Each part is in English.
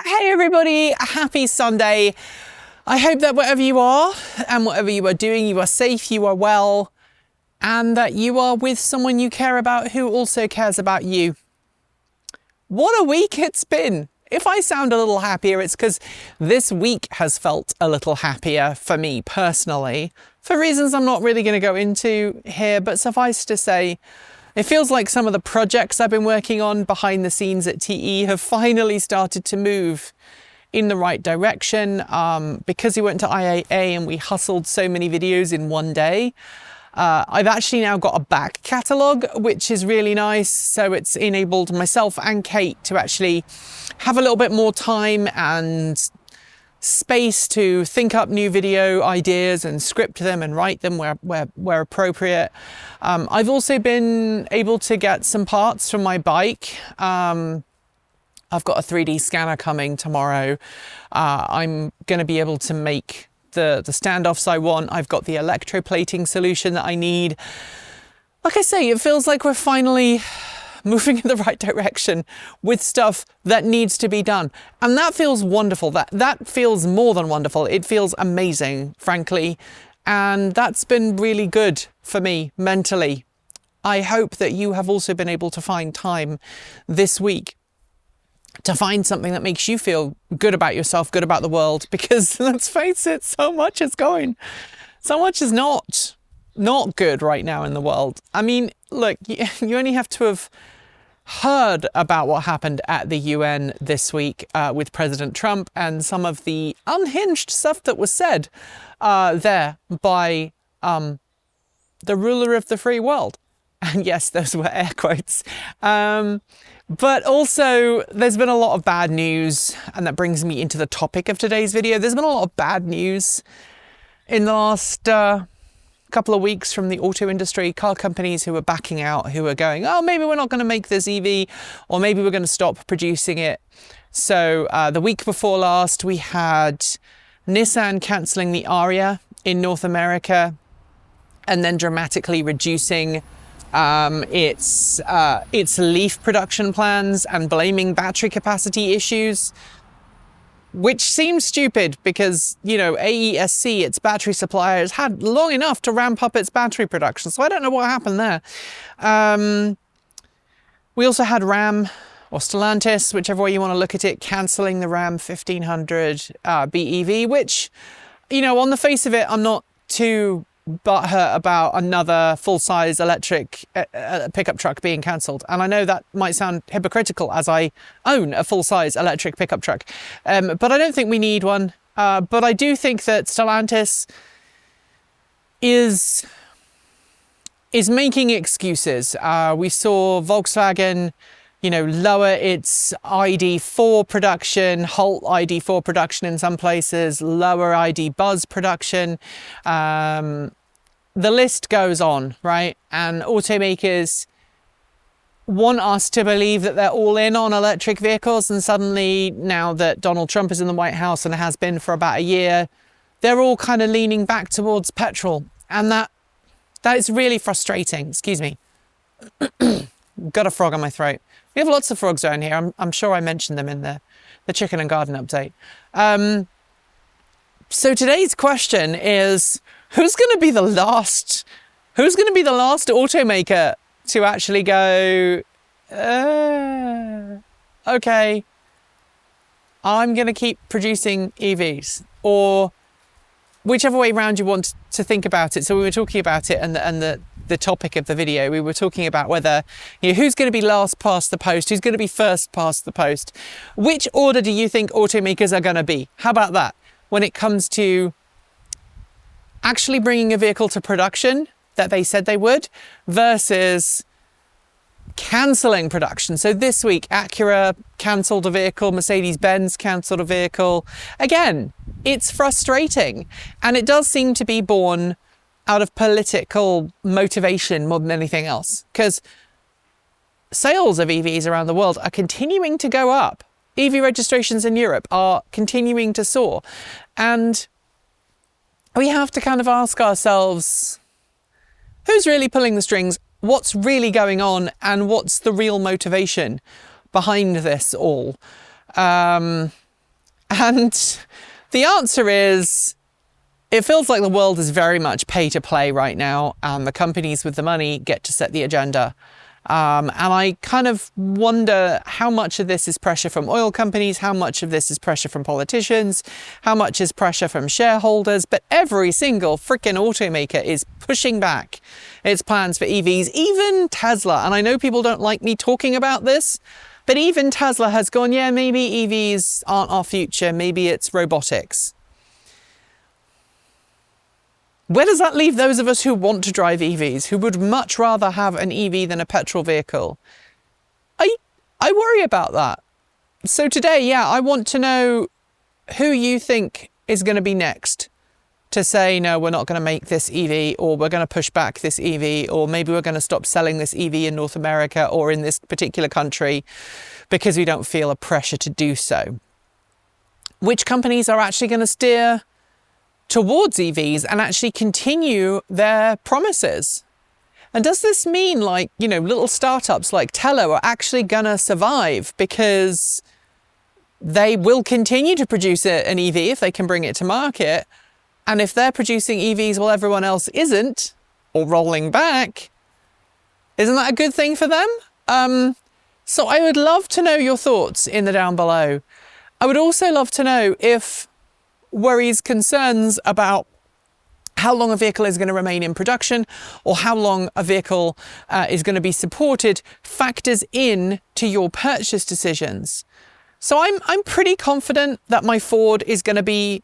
Hey everybody, happy Sunday. I hope that wherever you are and whatever you are doing, you are safe, you are well, and that you are with someone you care about who also cares about you. What a week it's been. If I sound a little happier, it's because this week has felt a little happier for me personally, for reasons I'm not really going to go into here, but suffice to say, it feels like some of the projects I've been working on behind the scenes at TE have finally started to move in the right direction. Because we went to IAA and we hustled so many videos in one day, I've actually now got a back catalogue, which is really nice. So it's enabled myself and Kate to actually have a little bit more time and space to think up new video ideas and script them and write them where appropriate. I've also been able to get some parts from my bike. I've got a 3D scanner coming tomorrow. I'm going to be able to make the standoffs I want. I've got the electroplating solution that I need. Like I say, it feels like we're finally moving in the right direction with stuff that needs to be done. And that feels wonderful. That feels more than wonderful. It feels amazing, frankly. And that's been really good for me mentally. I hope that you have also been able to find time this week to find something that makes you feel good about yourself, good about the world, because let's face it, so much is not good right now in the world. I mean, look, you only have to have heard about what happened at the UN this week with President Trump and some of the unhinged stuff that was said there by the ruler of the free world. And yes, those were air quotes. But also, there's been a lot of bad news, and that brings me into the topic of today's video. There's been a lot of bad news in the last couple of weeks from the auto industry, car companies who are backing out, who are going, oh, maybe we're not going to make this EV, or maybe we're going to stop producing it. So the week before last, we had Nissan cancelling the Aria in North America and then dramatically reducing its Leaf production plans and blaming battery capacity issues, which seems stupid because, you know, AESC, its battery supplier, has had long enough to ramp up its battery production. So I don't know what happened there. We also had Ram, or Stellantis, whichever way you want to look at it, cancelling the Ram 1500 BEV, which, you know, on the face of it, I'm not too butthurt about another full-size electric pickup truck being cancelled. And I know that might sound hypocritical as I own a full-size electric pickup truck, but I don't think we need one. But I do think that Stellantis is making excuses. We saw Volkswagen, you know, lower its ID4 production, halt ID4 production in some places, lower ID Buzz production. The list goes on, right? And automakers want us to believe that they're all in on electric vehicles, and suddenly, now that Donald Trump is in the White House and has been for about a year, they're all kind of leaning back towards petrol. And that is really frustrating. Excuse me. Got a frog on my throat. We have lots of frogs around here. I'm sure I mentioned them in the chicken and garden update. So today's question is, who's going to be the last automaker to actually go, okay, I'm going to keep producing EVs, or whichever way around you want to think about it. So we were talking about it, and the topic of the video, we were talking about whether, you know, who's going to be last past the post, who's going to be first past the post. Which order do you think automakers are going to be? How about that? When it comes to actually bringing a vehicle to production that they said they would, versus cancelling production. So this week, Acura cancelled a vehicle, Mercedes-Benz cancelled a vehicle. Again, it's frustrating, and it does seem to be born out of political motivation more than anything else, because sales of EVs around the world are continuing to go up. EV registrations in Europe are continuing to soar, and we have to kind of ask ourselves, who's really pulling the strings? What's really going on, and what's the real motivation behind this all? And the answer is, it feels like the world is very much pay to play right now, and the companies with the money get to set the agenda. And I kind of wonder how much of this is pressure from oil companies, how much of this is pressure from politicians, how much is pressure from shareholders, but every single freaking automaker is pushing back its plans for EVs, even Tesla. And I know people don't like me talking about this, but even Tesla has gone, yeah, maybe EVs aren't our future, maybe it's robotics. Where does that leave those of us who want to drive EVs, who would much rather have an EV than a petrol vehicle? I worry about that. So today, yeah, I want to know who you think is going to be next to say, no, we're not going to make this EV, or we're going to push back this EV, or maybe we're going to stop selling this EV in North America or in this particular country because we don't feel a pressure to do so. Which companies are actually going to steer towards EVs and actually continue their promises? And does this mean, like, you know, little startups like Tello are actually gonna survive because they will continue to produce an EV if they can bring it to market? And if they're producing EVs while everyone else isn't, or rolling back, isn't that a good thing for them? So I would love to know your thoughts in the down below. I would also love to know if worries, concerns about how long a vehicle is going to remain in production, or how long a vehicle is going to be supported, factors in to your purchase decisions. So I'm pretty confident that my Ford is going to be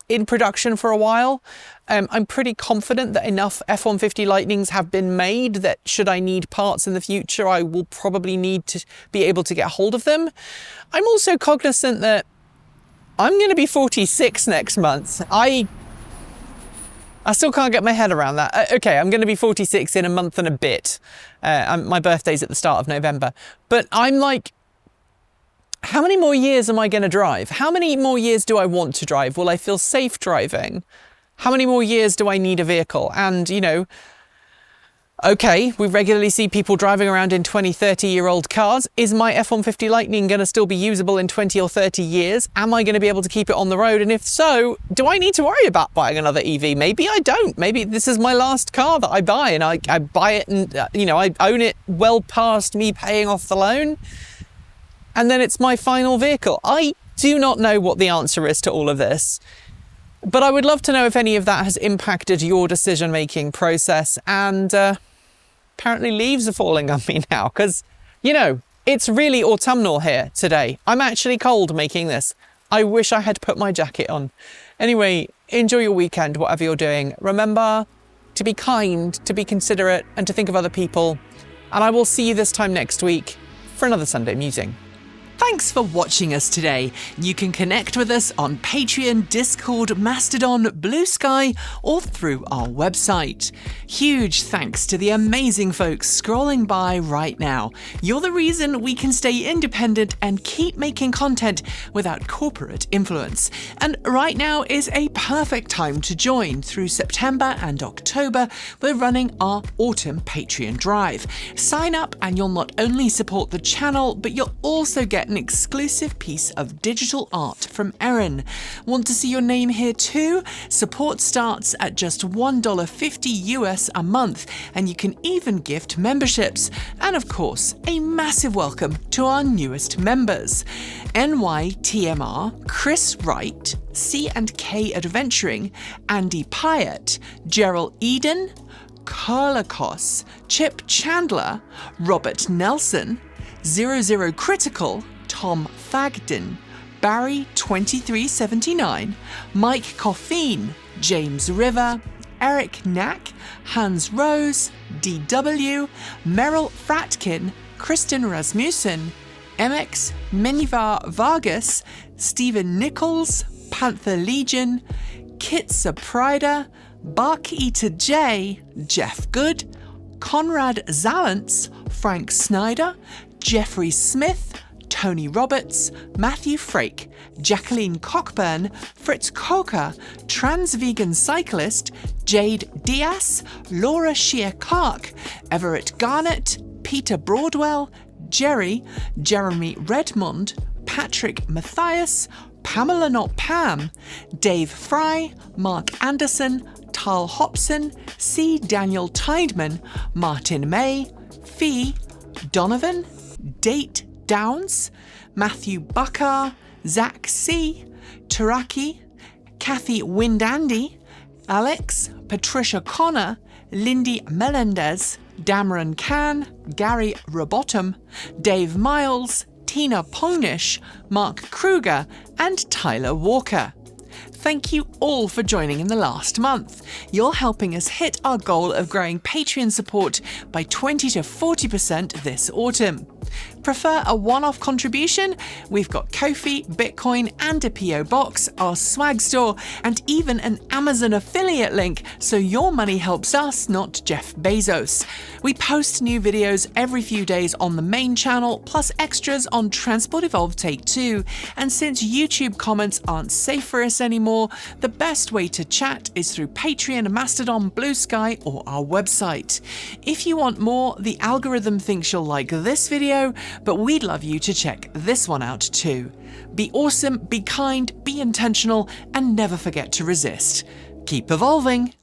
in production for a while. I'm pretty confident that enough F-150 Lightnings have been made that should I need parts in the future, I will probably need to be able to get hold of them. I'm also cognizant that I'm going to be 46 next month. I still can't get my head around that. Okay, I'm going to be 46 in a month and a bit. My birthday's at the start of November. But I'm like, how many more years am I going to drive? How many more years do I want to drive? Will I feel safe driving? How many more years do I need a vehicle? And, you know, okay, we regularly see people driving around in 20, 30-year-old cars. Is my F-150 Lightning going to still be usable in 20 or 30 years? Am I going to be able to keep it on the road? And if so, do I need to worry about buying another EV? Maybe I don't. Maybe this is my last car that I buy, and I buy it and, you know, I own it well past me paying off the loan. And then it's my final vehicle. I do not know what the answer is to all of this. But I would love to know if any of that has impacted your decision-making process. And apparently leaves are falling on me now because, you know, it's really autumnal here today. I'm actually cold making this. I wish I had put my jacket on. Anyway, enjoy your weekend, whatever you're doing. Remember to be kind, to be considerate, and to think of other people. And I will see you this time next week for another Sunday Musing. Thanks for watching us today. You can connect with us on Patreon, Discord, Mastodon, Blue Sky, or through our website. Huge thanks to the amazing folks scrolling by right now. You're the reason we can stay independent and keep making content without corporate influence. And right now is a perfect time to join. Through September and October, we're running our autumn Patreon drive. Sign up and you'll not only support the channel, but you'll also get an exclusive piece of digital art from Erin. Want to see your name here too? Support starts at just $1.50 US a month, and you can even gift memberships. And of course, a massive welcome to our newest members: NYTMR, Chris Wright, C&K Adventuring, Andy Pyatt, Gerald Eden, Carlikos, Chip Chandler, Robert Nelson, 00 Critical, Tom Fagden, Barry 2379, Mike Coffeen, James River, Eric Knack, Hans Rose, DW, Meryl Fratkin, Kristen Rasmussen, MX Menivar Vargas, Stephen Nichols, Panther Legion, Kit Saprida, Bark Eater J, Jeff Good, Conrad Zalance, Frank Snyder, Jeffrey Smith, Tony Roberts, Matthew Frake, Jacqueline Cockburn, Fritz Coker, Trans Vegan Cyclist, Jade Diaz, Laura Shear Clark, Everett Garnett, Peter Broadwell, Jerry, Jeremy Redmond, Patrick Matthias, Pamela Not Pam, Dave Fry, Mark Anderson, Tal Hobson, C. Daniel Tideman, Martin May, Fee, Donovan, Date Downs, Matthew Buckar, Zach C., Taraki, Kathy Windandy, Alex, Patricia Connor, Lindy Melendez, Dameron Can, Gary Robotham, Dave Miles, Tina Ponish, Mark Kruger, and Tyler Walker. Thank you all for joining in the last month. You're helping us hit our goal of growing Patreon support by 20 to 40% this autumn. Prefer a one-off contribution? We've got Ko-fi, Bitcoin, and a PO box, our swag store, and even an Amazon affiliate link, so your money helps us, not Jeff Bezos. We post new videos every few days on the main channel, plus extras on Transport Evolved Take 2, and since YouTube comments aren't safe for us anymore, the best way to chat is through Patreon, Mastodon, Blue Sky, or our website. If you want more, the algorithm thinks you'll like this video, but we'd love you to check this one out too. Be awesome, be kind, be intentional, and never forget to resist. Keep evolving.